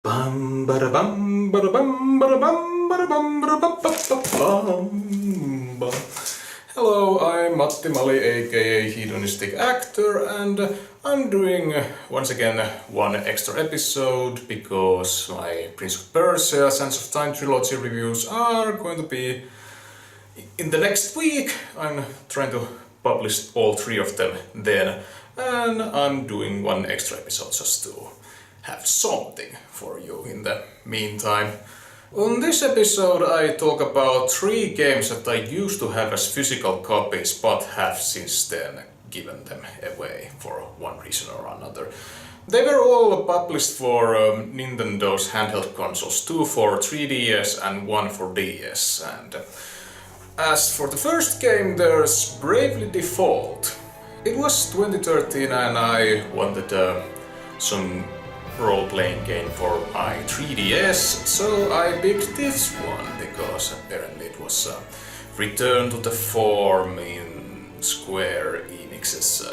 Bum bada bum bada bum bada bum bada bum bada bum bum bum. Hello, I'm Matti Mali, aka Hedonistic Actor, and I'm doing once again one extra episode because my Prince of Persia Sands of Time trilogy reviews are going to be in the next week. I'm trying to publish all three of them then, and I'm doing one extra episode just to have something for you in the meantime. On this episode I talk about three games that I used to have as physical copies but have since then given them away for one reason or another. They were all published for Nintendo's handheld consoles, two for 3DS and one for DS. And as for the first game, there's Bravely Default. It was 2013 and I wanted some role-playing game for my 3DS, so I picked this one because apparently it was a return to the form in Square Enix's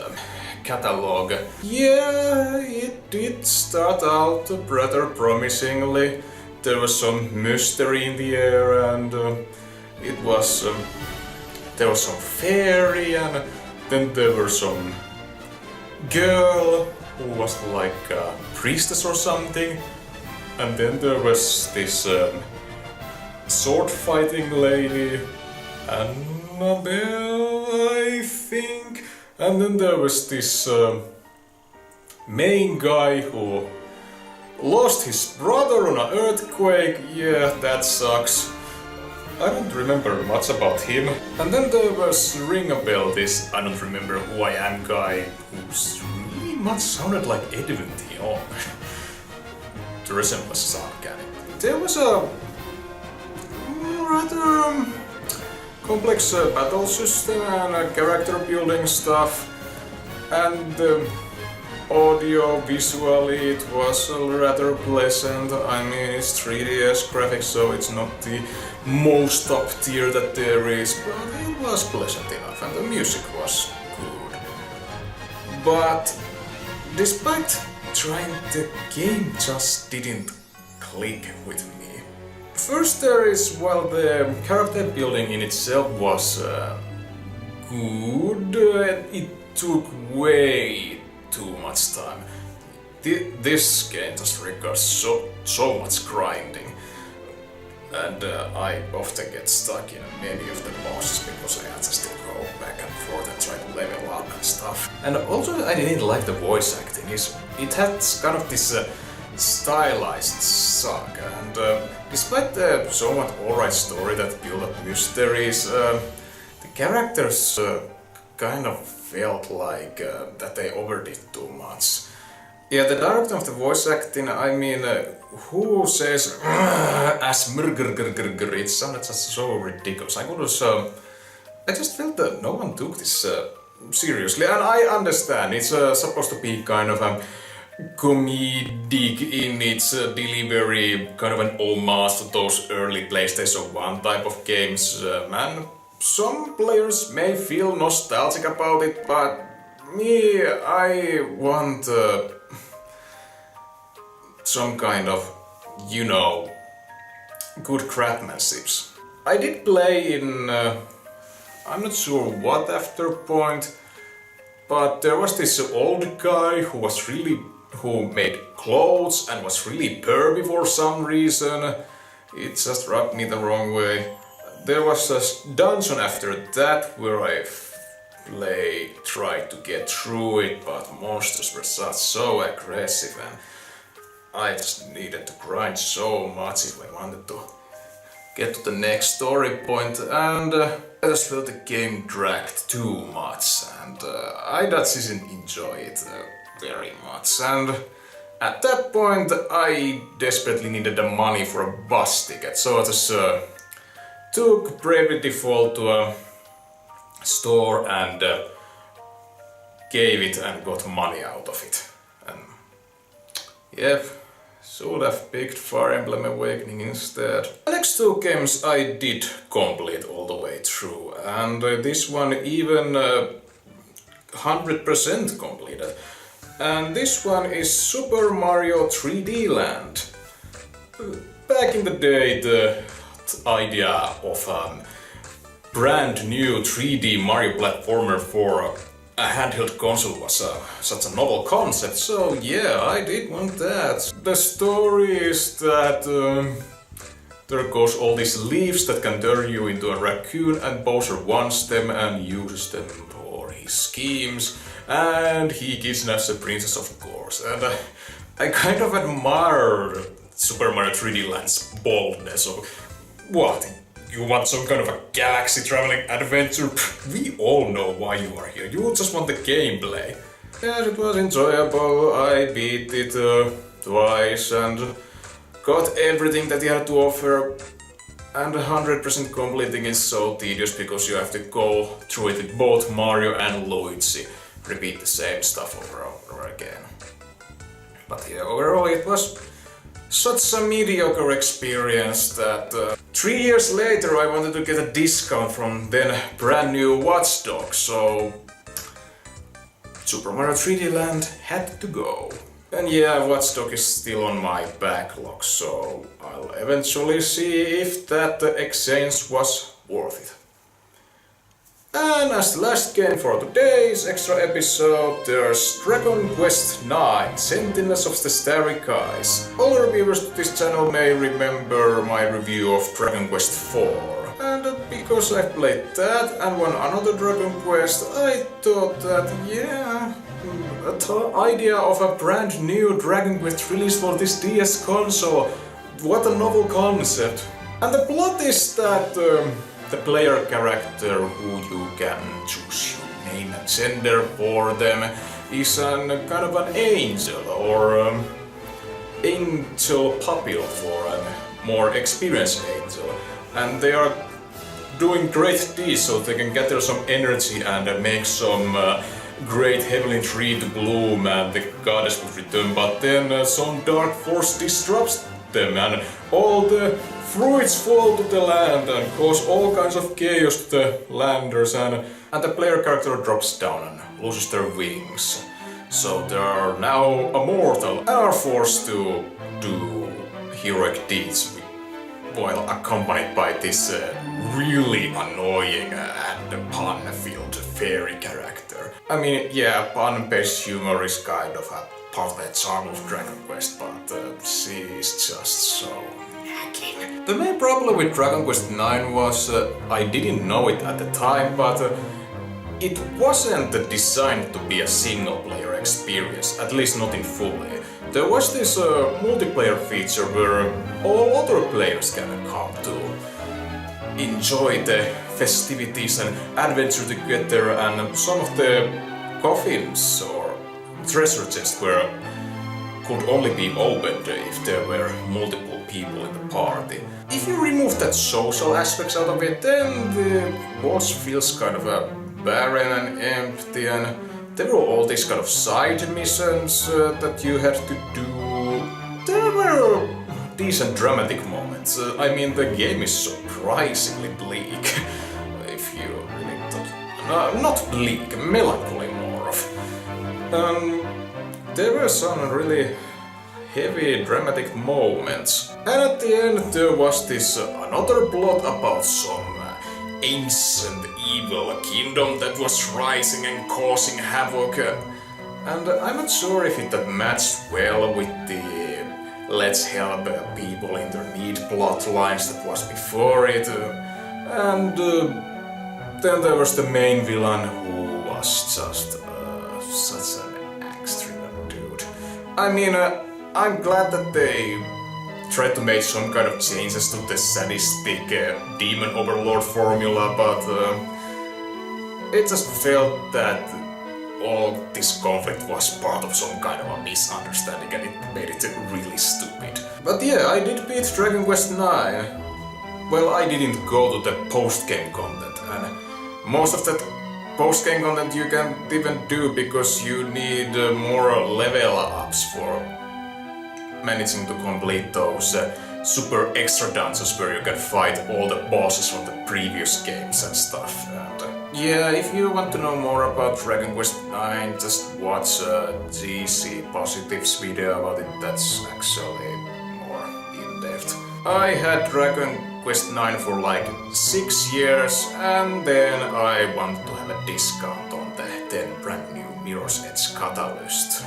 catalog. Yeah, it did start out rather promisingly. There was some mystery in the air and there was some fairy and then there was some girl who was like a priestess or something, and then there was this sword fighting lady, Annabelle, I think, and then there was this main guy who lost his brother on an earthquake. Yeah, that sucks. I don't remember much about him. And then there was Ring a Bell, this I don't remember who I am guy who's really much sounded like Edwin Tion. The resemblance is uncanny. There was a rather complex battle system and character building stuff, and audio visually it was rather pleasant. I mean, it's 3DS graphics, so it's not the most top tier that there is, but it was pleasant enough and the music was good. But despite trying, the game just didn't click with me. First there is, well, the character building in itself was good. It took way too much time. This game just requires so much grinding. And I often get stuck in many of the bosses because I just to go back and forth and try to level up and stuff. And also I didn't like the voice acting. It had kind of this stylized suck, and despite the somewhat alright story that built up mysteries, the characters kind of felt like that they overdid too much. Yeah, the director of the voice acting, I mean, who says as murgr, it sounded just so ridiculous. I just felt that no one took this seriously, and I understand it's supposed to be kind of a comedic in its delivery, kind of an homage to those early PlayStation 1 type of games, and some players may feel nostalgic about it, but me, I want some kind of, you know, good craftsmanship. I did play in, I'm not sure what after point, but there was this old guy who made clothes and was really pervy for some reason. It just rubbed me the wrong way. There was a dungeon after that where I tried to get through it, but monsters were so aggressive and I just needed to grind so much if I wanted to get to the next story point, and I just felt the game dragged too much, and I just didn't enjoy it very much. And at that point I desperately needed the money for a bus ticket, so I just took Bravely Default to a store and gave it and got money out of it. And yep, should have picked Fire Emblem Awakening instead. The next two games I did complete all the way through, and this one even 100% completed. And this one is Super Mario 3D Land. Back in the day, the idea of a brand new 3D Mario platformer for a handheld console was such a novel concept, so yeah, I did want that. The story is that there goes all these leaves that can turn you into a raccoon, and Bowser wants them and uses them for his schemes, and he kidnaps the princess, of course. And I kind of admire Super Mario 3D Land's boldness. So, what? You want some kind of a galaxy traveling adventure? We all know why you are here. You just want the gameplay. Yes, it was enjoyable. I beat it twice and got everything that he had to offer. And 100% completing is so tedious because you have to go through it with both Mario and Luigi. Repeat the same stuff over and over again. But yeah, overall it was such a mediocre experience that 3 years later I wanted to get a discount from then brand new Watch Dogs, so Super Mario 3D Land had to go. And yeah, Watch Dogs is still on my backlog, so I'll eventually see if that exchange was worth it. And as the last game for today's extra episode, there's Dragon Quest IX, Sentinels of the Starry Skies. Older viewers to this channel may remember my review of Dragon Quest IV. And because I played that and one another Dragon Quest, I thought that, yeah, the idea of a brand new Dragon Quest release for this DS console, what a novel concept. And the plot is that the player character who you can choose your name and gender for them is kind of an angel or angel pupil for a more experienced angel. And they are doing great deeds so they can gather some energy and make some great heavenly tree to bloom and the goddess will return. But then some dark force disrupts them and all the fruits fall to the land and cause all kinds of chaos to the landers, and the player character drops down and loses their wings. So they are now immortal and are forced to do heroic deeds while accompanied by this really annoying and pun-filled fairy character. I mean, yeah, pun-based humor is kind of a part of the charm of Dragon Quest, but she is just so nagging. The main problem with Dragon Quest IX was I didn't know it at the time, but it wasn't designed to be a single-player experience, at least not in fully. There was this multiplayer feature where all other players can come to enjoy the festivities and adventure together, and some of the coffins or treasure chests could only be opened if there were multiple people in the party. If you remove that social aspects out of it, then the boss feels kind of barren and empty, and there were all these kind of side missions that you had to do. There were decent dramatic moments. I mean, the game is surprisingly bleak. If you really thought... not bleak, melancholy more of. There were some really heavy dramatic moments. And at the end there was this another plot about some ancient evil kingdom that was rising and causing havoc. And I'm not sure if it matched well with the let's help people in their need plot lines that was before it. And then there was the main villain who was just such an axe-driven dude. I mean, I'm glad that they tried to make some kind of changes to the sadistic demon overlord formula, but it just felt that all this conflict was part of some kind of a misunderstanding and it made it really stupid. But yeah, I did beat Dragon Quest IX. Well, I didn't go to the post-game content, and most of that post-game content you can't even do because you need more level ups for managing to complete those super extra dungeons where you can fight all the bosses from the previous games and stuff. And yeah, if you want to know more about Dragon Quest IX, just watch GC Positive's video about it. That's actually more in depth. I had Dragon Quest 9 for like 6 years, and then I wanted to have a discount on the 10 brand new Mirror's Edge Catalyst.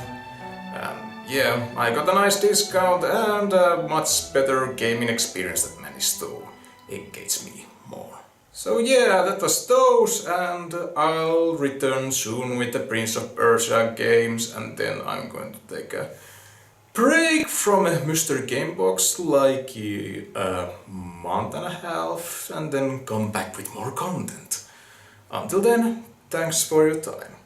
Yeah, I got a nice discount and a much better gaming experience that managed to engage me more. So yeah, that was those, and I'll return soon with the Prince of Persia games, and then I'm going to take a break from Mr. Gamebox like a month and a half, and then come back with more content. Until then, thanks for your time.